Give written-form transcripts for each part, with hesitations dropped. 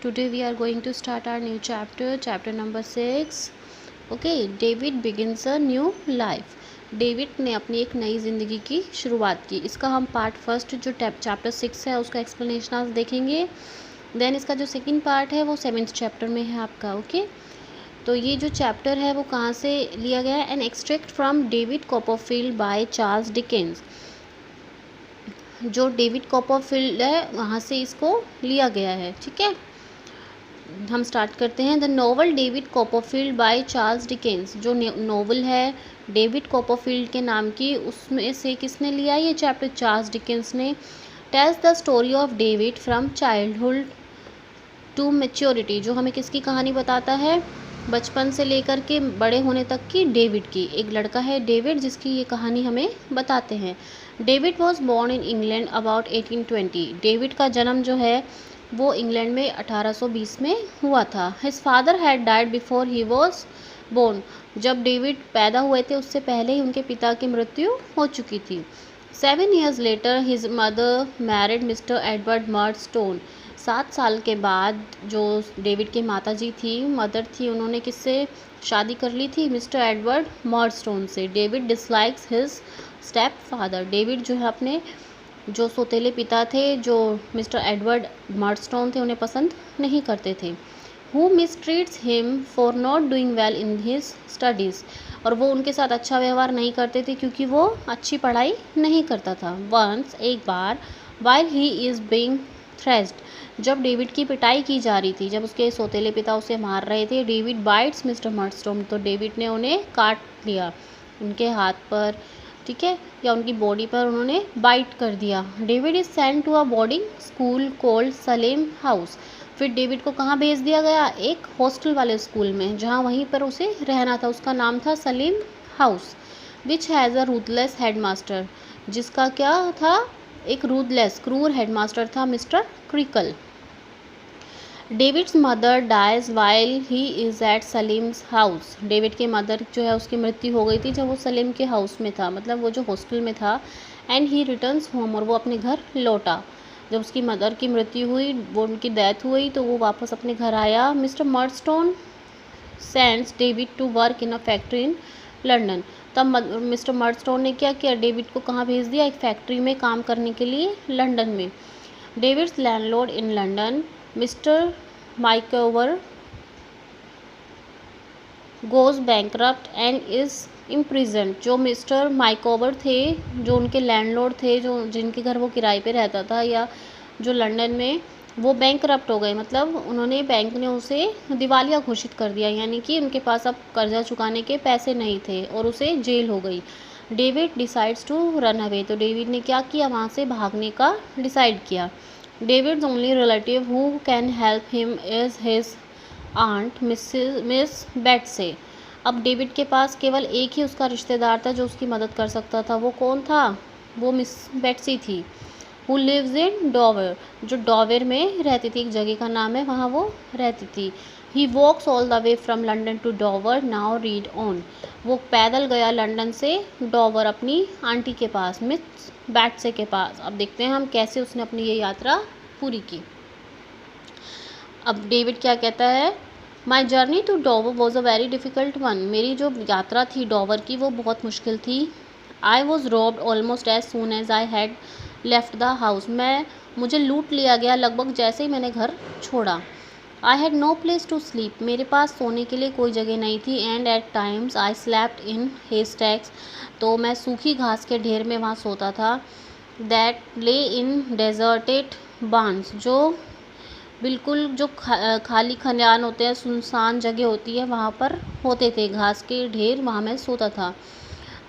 Today we are going to start our new chapter, chapter number 6. Okay, David begins a new life. David ने अपनी एक नई ज़िंदगी की शुरुआत की. इसका हम पार्ट फर्स्ट जो चैप्टर 6 है उसका एक्सप्लेनेशन आज देखेंगे. देन इसका जो सेकंड पार्ट है वो 7th चैप्टर में है आपका. ओके, तो ये जो चैप्टर है वो कहाँ से लिया गया है? An extract from David Copperfield by Charles Dickens. जो डेविड कॉपरफील्ड है वहाँ से इसको लिया गया है. ठीक है, हम स्टार्ट करते हैं. The novel David Copperfield by Charles Dickens. जो नॉवल है डेविड कॉपरफील्ड के नाम की, उसमें से किसने लिया ये चैप्टर? चार्ल्स डिकेंस ने. Tells the story of David from childhood to maturity. जो हमें किसकी कहानी बताता है? बचपन से लेकर के बड़े होने तक की डेविड की. एक लड़का है डेविड जिसकी ये कहानी हमें बताते हैं. David was born in England about 1820. David का जन्म जो है वो इंग्लैंड में 1820 में हुआ था. His father had died before he was born. जब डेविड पैदा हुए थे उससे पहले ही उनके पिता की मृत्यु हो चुकी थी. 7 years later his mother married Mr Edward Murdstone. 7 साल के बाद जो डेविड की माता जी थी, मदर थी, उन्होंने किससे शादी कर ली थी? मिस्टर एडवर्ड मर्डस्टोन से. David dislikes his step father. David जो है अपने जो सौतेले पिता थे, जो मिस्टर एडवर्ड मर्डस्टोन थे, उन्हें पसंद नहीं करते थे. Who mistreats him for not doing well in his studies. और वो उनके साथ अच्छा व्यवहार नहीं करते थे क्योंकि वो अच्छी पढ़ाई नहीं करता था. वंस एक बार वाइल ही इज़ बीइंग थ्रेस्ड. जब डेविड की पिटाई की जा रही थी, जब उसके सौतेले पिता उसे मार रहे थे, डेविड बाइट्स मिस्टर मर्डस्टोन. तो डेविड ने उन्हें काट लिया, उनके हाथ पर, ठीक है, या उनकी बॉडी पर उन्होंने बाइट कर दिया. David is sent to a boarding school called Salem House. फिर डेविड को कहाँ भेज दिया गया? एक हॉस्टल वाले स्कूल में, जहाँ वहीं पर उसे रहना था. उसका नाम था Salem House. Which has a ruthless headmaster. जिसका क्या था? एक रूथलेस क्रूर हेडमास्टर था, Mr Creakle. David's mother dies while he is at Salem's House. David के मदर जो है उसकी मृत्यु हो गई थी जब वो सलीम के हाउस में था, मतलब वो जो हॉस्टल में था. And he returns home. और वो अपने घर लौटा. जब उसकी मदर की मृत्यु हुई, वो उनकी डेथ हुई, तो वो वापस अपने घर आया. Mr Murdstone sends David to work in a factory in London. तब मिस्टर मर्डस्टोन ने क्या किया? डेविड को कहाँ भेज दिया? एक फैक्ट्री में काम करने के लिए लंदन में. David's landlord in London Mr Micawber goes bankrupt and is imprisoned. जो मिस्टर माइकोवर थे, जो उनके लैंडलॉर्ड थे, जो जिनके घर वो किराए पे रहता था, या जो लंदन में, वो बैंकरप्ट हो गए. मतलब उन्होंने, बैंक ने उसे दिवालिया घोषित कर दिया, यानी कि उनके पास अब कर्जा चुकाने के पैसे नहीं थे और उसे जेल हो गई. David decides to run away. तो डेविड ने क्या किया? वहाँ से भागने का डिसाइड किया. David's only relative who can help him is his aunt Miss Betsey. अब डेविड के पास केवल एक ही उसका रिश्तेदार था जो उसकी मदद कर सकता था. वो कौन था? वो मिस बेट्सी थी. Who lives in Dover. जो डॉवर में रहती थी, एक जगह का नाम है, वहाँ वो रहती थी. He walks all the way from London to Dover. Now read on. वो पैदल गया लंदन से डॉवर, अपनी आंटी के पास, मिस बेट्से के पास. अब देखते हैं हम कैसे उसने अपनी ये यात्रा पूरी की. अब डेविड क्या कहता है? My journey to Dover was a very difficult one. मेरी जो यात्रा थी डॉवर की वो बहुत मुश्किल थी. I was robbed almost as soon as I had left the house. मुझे लूट लिया गया लगभग जैसे ही मैंने घर छोड़ा. I had no place to sleep. मेरे पास सोने के लिए कोई जगह नहीं थी. And at times I slept in haystacks. तो मैं सूखी घास के ढेर में वहाँ सोता था. दैट ले इन डेजर्टेड बार्न्स. जो बिल्कुल जो खाली खलिहान होते हैं, सुनसान जगह होती है, वहाँ पर होते थे घास के ढेर, वहाँ मैं सोता था.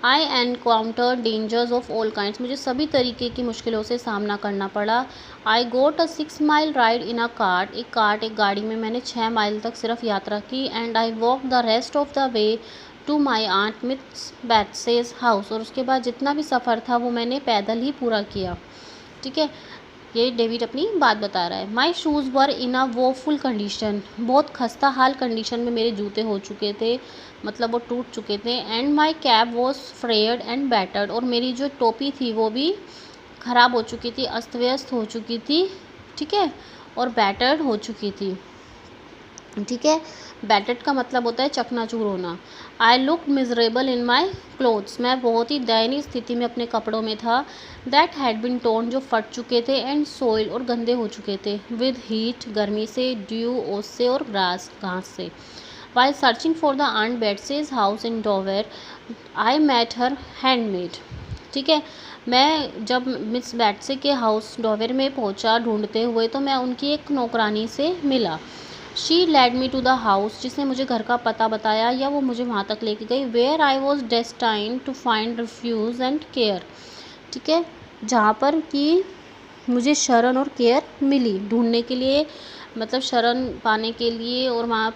I encounter dangers of all kinds. मुझे सभी तरीके की मुश्किलों से सामना करना पड़ा. I got a 6 mile ride in a cart. एक गाड़ी में मैंने 6 माइल तक सिर्फ यात्रा की. And I walk the rest of the way to my aunt Miss Betsey's house. और उसके बाद जितना भी सफ़र था वो मैंने पैदल ही पूरा किया. ठीक है, ये डेविड अपनी बात बता रहा है. माई शूज़ वर इन अ वोफुल कंडीशन. बहुत खस्ता हाल कंडीशन में मेरे जूते हो चुके थे, मतलब वो टूट चुके थे. And my cap was frayed and battered. और मेरी जो टोपी थी वो भी ख़राब हो चुकी थी, अस्त व्यस्त हो चुकी थी. ठीक है, और बैटर्ड हो चुकी थी। ठीक है, बैटर्ड का मतलब होता है चकनाचूर होना। I look miserable in my clothes, मैं बहुत ही दयनीय स्थिति में अपने कपड़ों में था। दैट हैड बिन टोन, जो फट चुके थे, एंड सोइल, और गंदे हो चुके थे, विद हीट, गर्मी से, ड्यू, ओस से, और ग्रास, घास से। While searching for the aunt Betsey's house in Dover, I met her handmaid. ठीक है, मैं जब मिस बैट्से के हाउस डोवेर में पहुंचा ढूंढते हुए, तो मैं उनकी एक नौकरानी से मिला। She led me to the house, जिसने मुझे घर का पता बताया या वो मुझे वहाँ तक लेके गई। Where I was destined to find refuge and care. ठीक है, जहाँ पर कि मुझे शरण और केयर मिली, ढूंढने के लिए, मतलब शरण पाने के लिए, और वहाँ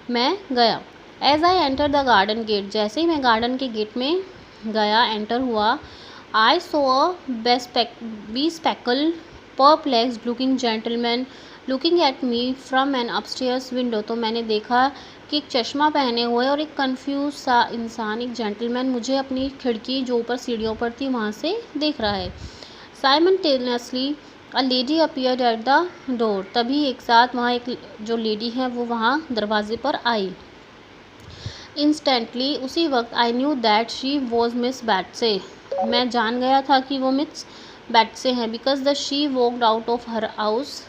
मैं गया। As I enter the garden gate, जैसे ही मैं गार्डन के गेट में गया, एंटर हुआ, I saw a bespectacled, perplexed looking gentleman looking at me from an upstairs window, तो मैंने देखा कि एक चश्मा पहने हुए और एक कंफ्यूज सा इंसान, एक जेंटलमैन, मुझे अपनी खिड़की जो ऊपर सीढ़ियों पर थी वहाँ से देख रहा है। Simultaneously a lady appeared at the door, तभी एक साथ वहाँ एक जो लेडी है वो वहाँ दरवाजे पर आई। इंस्टेंटली, उसी वक्त, I knew that she was Miss Betsey, मैं जान गया था कि वो मिस बैट्से हैं। Because the she walked out of her house,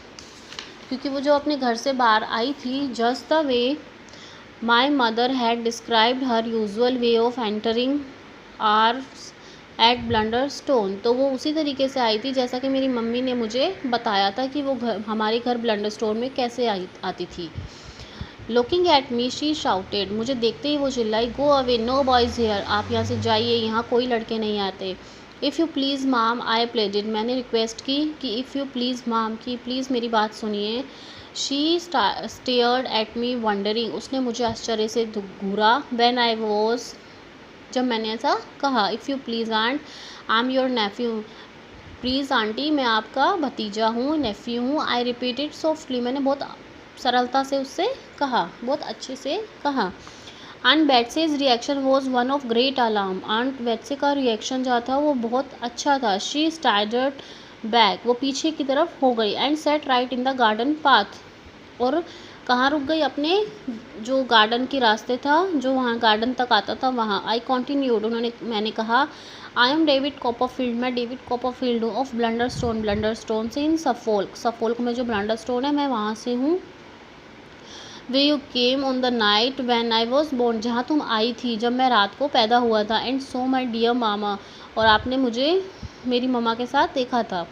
क्योंकि वो जो अपने घर से बाहर आई थी, just the way my mother had described her usual way of entering ours at Blunderstone, तो वो उसी तरीके से आई थी जैसा कि मेरी मम्मी ने मुझे बताया था कि वो घर, हमारे घर ब्लंडर स्टोन में कैसे आती थी। Looking at me she shouted, मुझे देखते ही वो चिल्लाई, go away, no boys here, आप यहाँ से जाइए, यहाँ कोई लड़के नहीं आते। इफ़ यू प्लीज़ माम, आई प्लेडेड, मैंने रिक्वेस्ट की कि इफ़ यू प्लीज़ माम, कि प्लीज़ मेरी बात सुनिए। She stared at me wondering, उसने मुझे आश्चर्य से घूरा। व्हेन आई वॉज, जब मैंने ऐसा कहा, if you please aunt, I am your nephew, please auntie, मैं आपका भतीजा हूँ, नेफ्यू हूँ। आई रिपीटेड सॉफ्टली, मैंने बहुत सरलता से उससे कहा, बहुत अच्छे से कहा। Aunt Betsey's reaction was one of great alarm, aunt Betsey का रिएक्शन जो था वो बहुत अच्छा था। शी स्टाइडर्ड बैक, वो पीछे की तरफ हो गई। And set right in the garden path, और कहाँ रुक गई, अपने जो गार्डन के रास्ते था, जो वहाँ गार्डन तक आता था वहाँ। आई कॉन्टिन्यूड, मैंने कहा, आई एम डेविड कॉपरफील्ड, मैं डेविड कॉपरफील्ड हूँ, ऑफ ब्लंडर स्टोन से इन सफोल्क, सफोल्क में जो ब्लंडर स्टोन है मैं वहाँ से हूँ। Way you came on the night when I was born, जहाँ तुम आई थी जब मैं रात को पैदा हुआ था। एंड सो माई डियर मामा, और आपने मुझे मेरी मम्मा के साथ देखा था।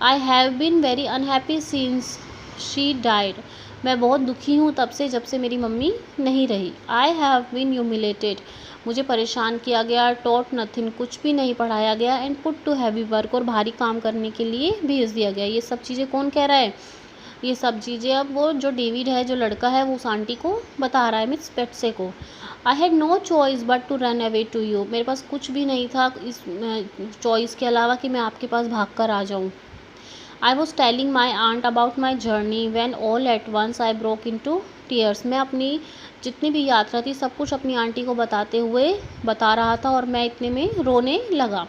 I have been very unhappy since she died, मैं बहुत दुखी हूँ तब से, जब से मेरी मम्मी नहीं रही। आई हैव बीन ह्यूमिलेटेड, मुझे परेशान किया गया। टॉट नथिंग, कुछ भी नहीं पढ़ाया गया। And put to heavy work, और भारी काम करने के लिए भेज दिया गया। ये सब चीज़ें कौन कह रहा है, ये सब चीज़ें अब वो जो डेविड है, जो लड़का है, वो उस आंटी को बता रहा है, मिस बेट्से को। I had no choice but to run away to you, मेरे पास कुछ भी नहीं था इस चॉइस के अलावा कि मैं आपके पास भाग कर आ जाऊँ। I was telling my aunt about my journey when all at once I broke into tears, मैं अपनी जितनी भी यात्रा थी सब कुछ अपनी आंटी को बताते हुए बता रहा था, और मैं इतने में रोने लगा।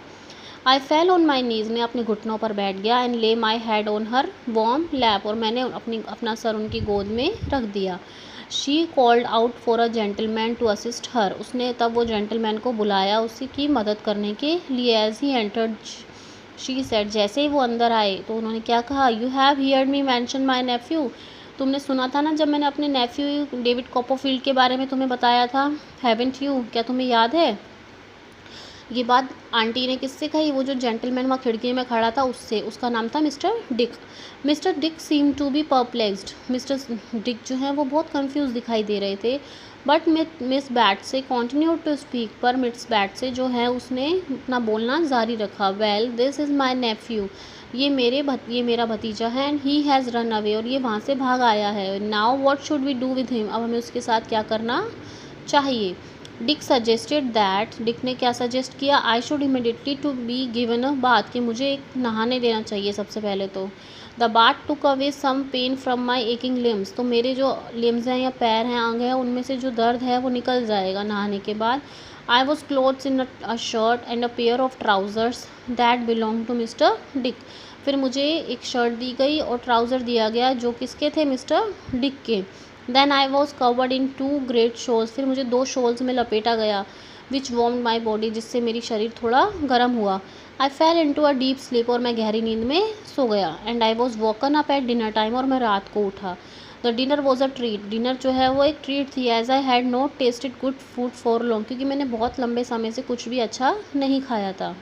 आई फेल ऑन माई नीज, मैं अपने घुटनों पर बैठ गया। And lay my head on her warm lap, और मैंने अपना सर उनकी गोद में रख दिया। She called out for a gentleman to assist her, उसने तब वो जेंटलमैन को बुलाया उसी की मदद करने के लिए। As he entered she said, जैसे ही वो अंदर आए तो उन्होंने क्या कहा, you have heard me mention my nephew, तुमने सुना था ना जब मैंने अपने नेफ्यू डेविड कॉपरफील्ड के बारे में तुम्हें बताया था, हैवेंट यू, क्या तुम्हें याद है। ये बात आंटी ने किससे कही, वो जो जेंटलमैन वहाँ खिड़की में खड़ा था उससे, उसका नाम था Mr Dick. Mr Dick seem to be perplexed, Mr Dick जो है वो बहुत कंफ्यूज दिखाई दे रहे थे। But Miss Betsey continue to speak, पर मिस बैट्से जो है उसने अपना बोलना जारी रखा। Well this is my nephew, ये मेरा भतीजा है। And he has run away, और ये वहाँ से भाग आया है। Now what should we do with him, अब हमें उसके साथ क्या करना चाहिए। डिक सजेस्टेड दैट, डिक ने क्या सजेस्ट किया, I should immediately to be given a bath, कि मुझे एक नहाने देना चाहिए सबसे पहले तो। The bath took away some pain from my aching limbs, तो मेरे जो लिम्स हैं या पैर हैं, अंग हैं, उनमें से जो दर्द है वो निकल जाएगा नहाने के बाद। I was clothes in a shirt and a pair of trousers that belong to Mr Dick, फिर मुझे एक शर्ट दी गई और ट्राउज़र दिया गया जो किसके थे, मिस्टर डिक के। Then I was covered in 2 great shawls, फिर मुझे 2 शॉल्स में लपेटा गया, विच वार्म्ड माई बॉडी, जिससे मेरी शरीर थोड़ा गर्म हुआ। I fell into a deep sleep, और मैं गहरी नींद में सो गया। And I was woken up at dinner time, और मैं रात को उठा। The dinner was a treat, dinner जो है वो एक ट्रीट थी। As I had not tasted good food for long, क्योंकि मैंने बहुत लंबे समय से कुछ भी अच्छा नहीं खाया था।